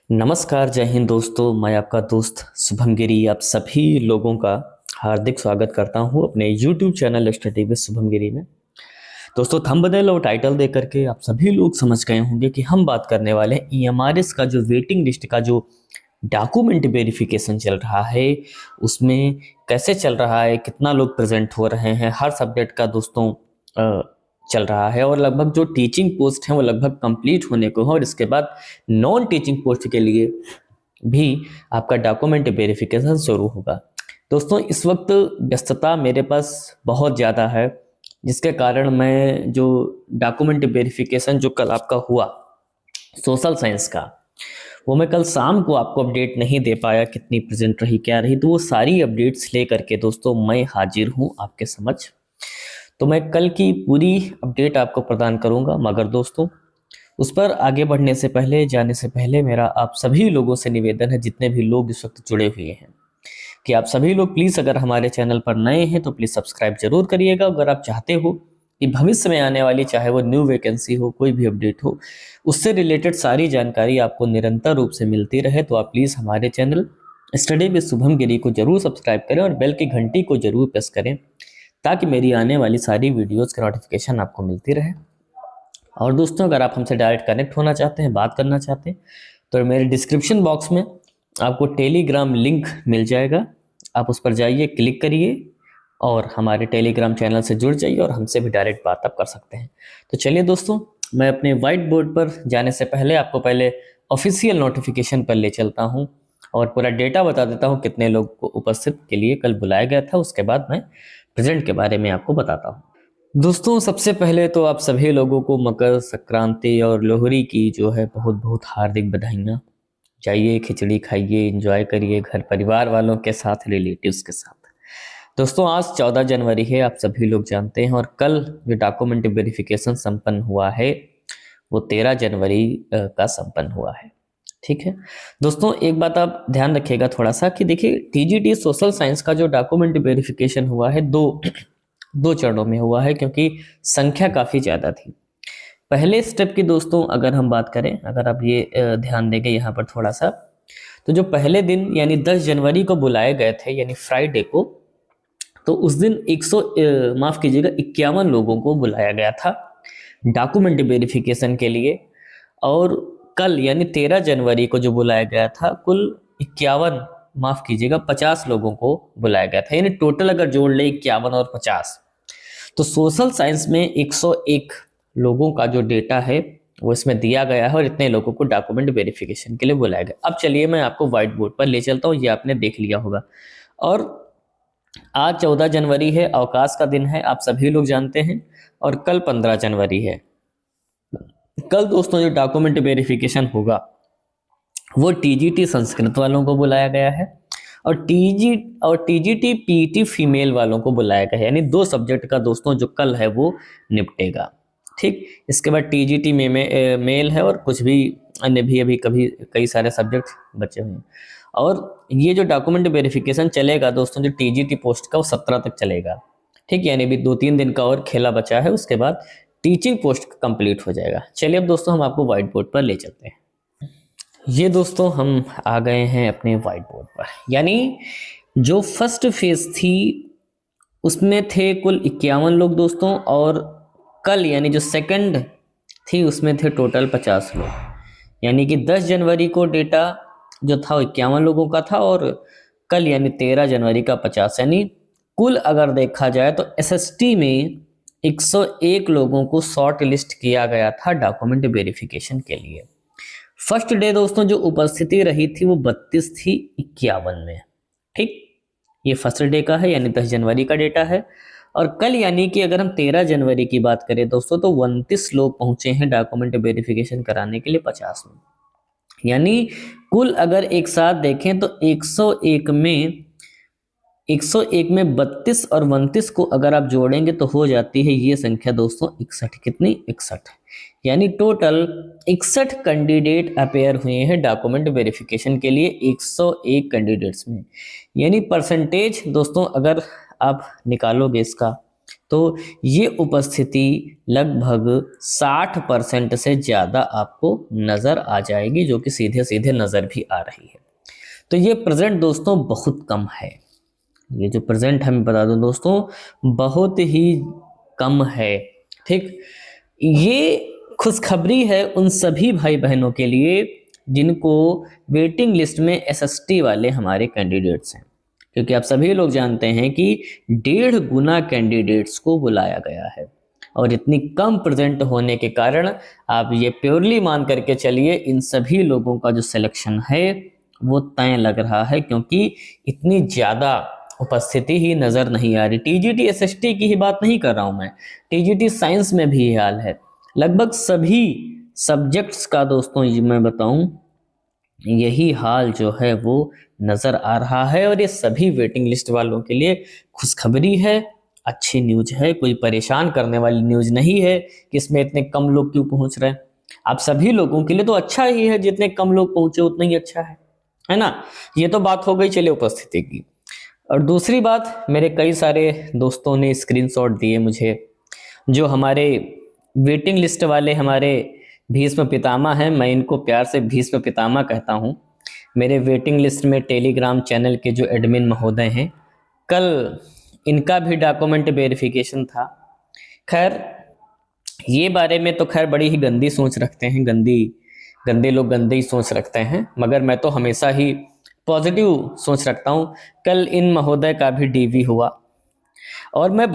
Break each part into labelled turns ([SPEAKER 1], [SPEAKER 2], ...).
[SPEAKER 1] नमस्कार, जय हिंद दोस्तों। मैं आपका दोस्त शुभम गिरी आप सभी लोगों का हार्दिक स्वागत करता हूं अपने YouTube channel study with Shubham Giri में। दोस्तों, थंबनेल और टाइटल देख करके आप सभी लोग समझ गए होंगे कि हम बात करने वाले हैं ईएमआरएस का जो वेटिंग लिस्ट का जो डॉक्यूमेंट वेरिफिकेशन चल रहा है, उसमें कैसे चल रहा है, कितना लोग प्रेजेंट हो रहे हैं। हर सब्जेक्ट का दोस्तों चल रहा है और लगभग जो टीचिंग पोस्ट हैं वो लगभग कंप्लीट होने को है और इसके बाद नॉन टीचिंग पोस्ट के लिए भी आपका डॉक्यूमेंट वेरिफिकेशन शुरू होगा। दोस्तों, इस वक्त व्यस्तता मेरे पास बहुत ज़्यादा है, जिसके कारण मैं जो डॉक्यूमेंट वेरिफिकेशन जो कल आपका हुआ सोशल साइंस का, वो मैं कल शाम को आपको अपडेट नहीं दे पाया कितनी प्रेजेंट रही क्या रही। तो वो सारी अपडेट्स ले करके दोस्तों मैं हाजिर हूँ आपके समझ। तो मैं कल की पूरी अपडेट आपको प्रदान करूँगा, मगर दोस्तों उस पर आगे बढ़ने से पहले, जाने से पहले मेरा आप सभी लोगों से निवेदन है, जितने भी लोग इस वक्त जुड़े हुए हैं, कि आप सभी लोग प्लीज़ अगर हमारे चैनल पर नए हैं तो प्लीज़ सब्सक्राइब जरूर करिएगा। अगर आप चाहते हो कि भविष्य में आने वाली चाहे वो न्यू वैकेंसी हो, कोई भी अपडेट हो, उससे रिलेटेड सारी जानकारी आपको निरंतर रूप से मिलती रहे, तो आप प्लीज़ हमारे चैनल स्टडी विद शुभम गिरी को जरूर सब्सक्राइब करें और बेल की घंटी को जरूर प्रेस करें, ताकि मेरी आने वाली सारी वीडियोज़ की नोटिफिकेशन आपको मिलती रहे। और दोस्तों, अगर आप हमसे डायरेक्ट कनेक्ट होना चाहते हैं, बात करना चाहते हैं, तो मेरे डिस्क्रिप्शन बॉक्स में आपको टेलीग्राम लिंक मिल जाएगा। आप उस पर जाइए, क्लिक करिए और हमारे टेलीग्राम चैनल से जुड़ जाइए और हमसे भी डायरेक्ट बात आप कर सकते हैं। तो चलिए दोस्तों, मैं अपने वाइट बोर्ड पर जाने से पहले आपको पहले ऑफिशियल नोटिफिकेशन पर ले चलता हूँ और पूरा डेटा बता देता हूँ कितने लोग को उपस्थित के लिए कल बुलाया गया था। उसके बाद मैं प्रेजेंट के बारे में आपको बताता हूँ। दोस्तों, सबसे पहले तो आप सभी लोगों को मकर संक्रांति और लोहड़ी की जो है बहुत बहुत हार्दिक बधाइयाँ। जाइए, खिचड़ी खाइए, एंजॉय करिए घर परिवार वालों के साथ, रिलेटिव्स के साथ। दोस्तों, आज 14 जनवरी है, आप सभी लोग जानते हैं, और कल जो डॉक्यूमेंट वेरिफिकेशन संपन्न हुआ है वो 13 जनवरी का संपन्न हुआ है। ठीक है दोस्तों, एक बात आप ध्यान रखिएगा थोड़ा सा कि देखिए, टीजीटी सोशल साइंस का जो डॉक्यूमेंट वेरिफिकेशन हुआ है दो चरणों में हुआ है, क्योंकि संख्या काफ़ी ज़्यादा थी। पहले स्टेप की दोस्तों अगर हम बात करें, अगर आप ये ध्यान देंगे यहाँ पर थोड़ा सा, तो जो पहले दिन यानी 10 जनवरी को बुलाए गए थे यानी फ्राइडे को, तो उस दिन 51 लोगों को बुलाया गया था डॉक्यूमेंट वेरिफिकेशन के लिए। और कल यानी 13 जनवरी को जो बुलाया गया था, कुल 50 लोगों को बुलाया गया था। यानी टोटल अगर जोड़ ले 51 और 50, तो सोशल साइंस में 101 लोगों का जो डेटा है वो इसमें दिया गया है और इतने लोगों को डॉक्यूमेंट वेरिफिकेशन के लिए बुलाया गया। अब चलिए मैं आपको व्हाइट बोर्ड पर ले चलता हूँ, ये आपने देख लिया होगा। और आज 14 जनवरी है, अवकाश का दिन है, आप सभी लोग जानते हैं, और कल 15 जनवरी है। कल दोस्तों जो डॉक्यूमेंट वेरिफिकेशन होगा वो टीजीटी संस्कृत वालों को बुलाया गया है और टीजीटी पीटी फीमेल वालों को बुलाया गया है। यानी 2 सब्जेक्ट का दोस्तों जो कल है वो निपटेगा। ठीक, इसके बाद टीजीटी में मेल है और कुछ भी अन्य भी अभी कभी कई सारे सब्जेक्ट बचे हुए हैं। और ये जो डॉक्यूमेंट वेरिफिकेशन चलेगा दोस्तों, जो टीजीटी पोस्ट का, वो 17 तक चलेगा। ठीक, यानी भी 2-3 दिन का और खेला बचा है, उसके बाद टीचिंग पोस्ट कंप्लीट हो जाएगा। चलिए अब दोस्तों हम आपको व्हाइट बोर्ड पर ले चलते हैं। ये दोस्तों हम आ गए हैं अपने व्हाइट बोर्ड पर। यानी जो फर्स्ट फेज थी उसमें थे कुल 51 लोग दोस्तों, और कल यानी जो सेकंड थी उसमें थे टोटल 50 लोग। यानी कि 10 जनवरी को डेटा जो था 51 लोगों का था और कल यानी 13 जनवरी का 50। यानी कुल अगर देखा जाए तो एसएसटी में 101 लोगों को शॉर्ट लिस्ट किया गया था डॉक्यूमेंट वेरिफिकेशन के लिए। फर्स्ट डे दोस्तों जो उपस्थिति रही थी वो 32 थी 51 में। ठीक, ये फर्स्ट डे का है यानी 10 जनवरी का डेटा है। और कल यानी कि अगर हम 13 जनवरी की बात करें दोस्तों, तो 29 लोग पहुंचे हैं डॉक्यूमेंट वेरिफिकेशन कराने के लिए 50 में। यानी कुल अगर एक साथ देखें तो 101 में 32 और 29 को अगर आप जोड़ेंगे तो हो जाती है ये संख्या दोस्तों 61। कितनी? 61। यानी टोटल 61 कैंडिडेट अपेयर हुए हैं डॉक्यूमेंट वेरिफिकेशन के लिए 101 कैंडिडेट्स में। यानी परसेंटेज दोस्तों अगर आप निकालोगे इसका तो ये उपस्थिति लगभग 60% से ज़्यादा आपको नज़र आ जाएगी, जो कि सीधे सीधे नज़र भी आ रही है। तो ये प्रेजेंट दोस्तों बहुत कम है। ये जो प्रेजेंट है मैं बता दूं दोस्तों बहुत ही कम है। ठीक, ये खुशखबरी है उन सभी भाई बहनों के लिए जिनको वेटिंग लिस्ट में एसएसटी वाले हमारे कैंडिडेट्स हैं, क्योंकि आप सभी लोग जानते हैं कि 1.5 गुना कैंडिडेट्स को बुलाया गया है और इतनी कम प्रेजेंट होने के कारण आप ये प्योरली मान करके चलिए इन सभी लोगों का जो सिलेक्शन है वो तय लग रहा है, क्योंकि इतनी ज़्यादा उपस्थिति ही नज़र नहीं आ रही। टीजीटी एसएसटी की ही बात नहीं कर रहा हूँ मैं, टीजीटी साइंस में भी ये हाल है। लगभग सभी सब्जेक्ट्स का दोस्तों ये मैं बताऊं यही हाल जो है वो नज़र आ रहा है, और ये सभी वेटिंग लिस्ट वालों के लिए खुशखबरी है, अच्छी न्यूज है, कोई परेशान करने वाली न्यूज नहीं है कि इसमें इतने कम लोग क्यों पहुंच रहे हैं। आप सभी लोगों के लिए तो अच्छा ही है, जितने कम लोग पहुंचे उतना ही अच्छा है ना। ये तो बात हो गई चलिए उपस्थिति की। और दूसरी बात, मेरे कई सारे दोस्तों ने स्क्रीनशॉट दिए मुझे, जो हमारे वेटिंग लिस्ट वाले हमारे भीष्म पितामह हैं, मैं इनको प्यार से भीष्म पितामह कहता हूँ। मेरे वेटिंग लिस्ट में टेलीग्राम चैनल के जो एडमिन महोदय हैं, कल इनका भी डॉक्यूमेंट वेरिफिकेशन था। खैर ये बारे में तो खैर बड़ी ही गंदी सोच रखते हैं, गंदे लोग गंदी सोच रखते हैं, मगर मैं तो हमेशा ही पॉजिटिव सोच रखता हूँ। कल इन महोदय का भी डीवी हुआ और मैं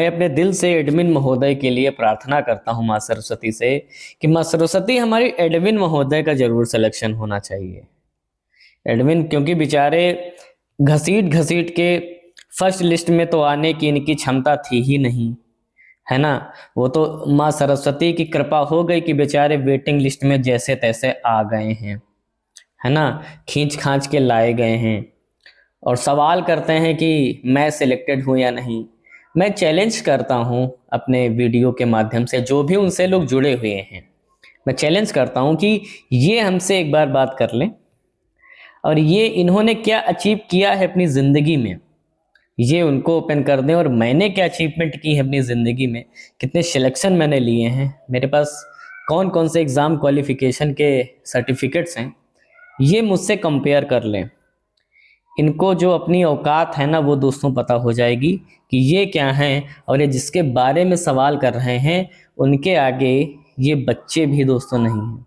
[SPEAKER 1] अपने दिल से एडमिन महोदय के लिए प्रार्थना करता हूँ माँ सरस्वती से कि माँ सरस्वती हमारी एडमिन महोदय का जरूर सिलेक्शन होना चाहिए। एडमिन क्योंकि बेचारे घसीट के फर्स्ट लिस्ट में तो आने की इनकी क्षमता थी ही नहीं, है ना। वो तो माँ सरस्वती की कृपा हो गई कि बेचारे वेटिंग लिस्ट में जैसे तैसे आ गए हैं, है ना, खींच खांच के लाए गए हैं। और सवाल करते हैं कि मैं सिलेक्टेड हूँ या नहीं। मैं चैलेंज करता हूँ अपने वीडियो के माध्यम से जो भी उनसे लोग जुड़े हुए हैं, मैं चैलेंज करता हूँ कि ये हमसे एक बार बात कर लें और ये इन्होंने क्या अचीव किया है अपनी ज़िंदगी में ये उनको ओपन कर दें, और मैंने क्या अचीवमेंट की है अपनी ज़िंदगी में, कितने सिलेक्शन मैंने लिए हैं, मेरे पास कौन कौन से एग्ज़ाम क्वालिफिकेशन के सर्टिफिकेट्स हैं, ये मुझसे कंपेयर कर लें। इनको जो अपनी औकात है ना वो दोस्तों पता हो जाएगी कि ये क्या हैं, और ये जिसके बारे में सवाल कर रहे हैं उनके आगे ये बच्चे भी दोस्तों नहीं हैं,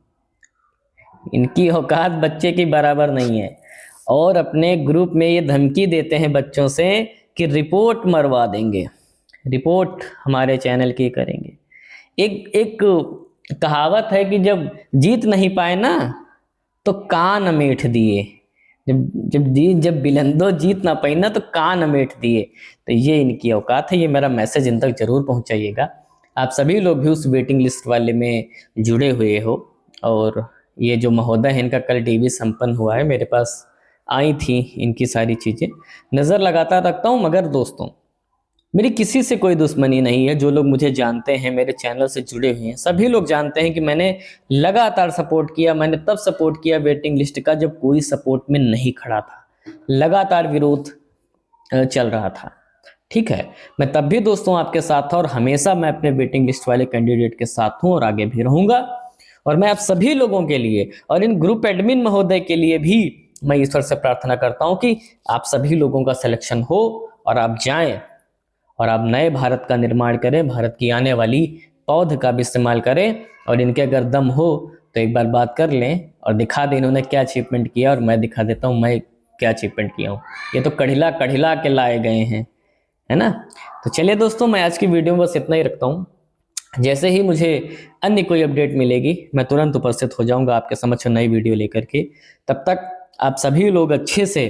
[SPEAKER 1] इनकी औकात बच्चे की बराबर नहीं है। और अपने ग्रुप में ये धमकी देते हैं बच्चों से कि रिपोर्ट मरवा देंगे, रिपोर्ट हमारे चैनल की करेंगे। एक कहावत है कि जब जीत नहीं पाए ना तो कान मेठ दिए, जब बिलंदो जीत ना पाई ना तो कान मेट दिए। तो ये इनकी औकात है, ये मेरा मैसेज इन तक जरूर पहुंचाइएगा। आप सभी लोग भी उस वेटिंग लिस्ट वाले में जुड़े हुए हो, और ये जो महोदय है इनका कल डीवी संपन्न हुआ है, मेरे पास आई थी इनकी सारी चीज़ें, नज़र लगाता रखता हूँ। मगर दोस्तों मेरी किसी से कोई दुश्मनी नहीं है, जो लोग मुझे जानते हैं मेरे चैनल से जुड़े हुए हैं सभी लोग जानते हैं कि मैंने लगातार सपोर्ट किया। मैंने तब सपोर्ट किया वेटिंग लिस्ट का जब कोई सपोर्ट में नहीं खड़ा था, लगातार विरोध चल रहा था, ठीक है। मैं तब भी दोस्तों आपके साथ था और हमेशा मैं अपने वेटिंग लिस्ट वाले कैंडिडेट के साथ हूँ और आगे भी रहूँगा। और मैं आप सभी लोगों के लिए और इन ग्रुप एडमिन महोदय के लिए भी मैं ईश्वर से प्रार्थना करता हूँ कि आप सभी लोगों का सिलेक्शन हो और आप जाएं और आप नए भारत का निर्माण करें, भारत की आने वाली पौध का भी इस्तेमाल करें। और इनके अगर दम हो तो एक बार बात कर लें और दिखा दें इन्होंने क्या अचीवमेंट किया, और मैं दिखा देता हूँ मैं क्या अचीवमेंट किया हूँ। ये तो कढ़िला कढ़िला के लाए गए हैं, है ना। तो चलिए दोस्तों मैं आज की वीडियो में बस इतना ही रखता हूँ। जैसे ही मुझे अन्य कोई अपडेट मिलेगी मैं तुरंत उपस्थित हो जाऊँगा आपके समक्ष नई वीडियो लेकर के। तब तक आप सभी लोग अच्छे से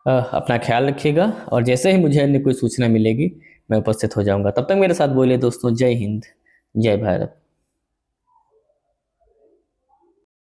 [SPEAKER 1] अपना ख्याल रखिएगा, और जैसे ही मुझे अन्य कोई सूचना मिलेगी मैं उपस्थित हो जाऊंगा। तब तक मेरे साथ बोलिए दोस्तों, जय हिंद, जय भारत।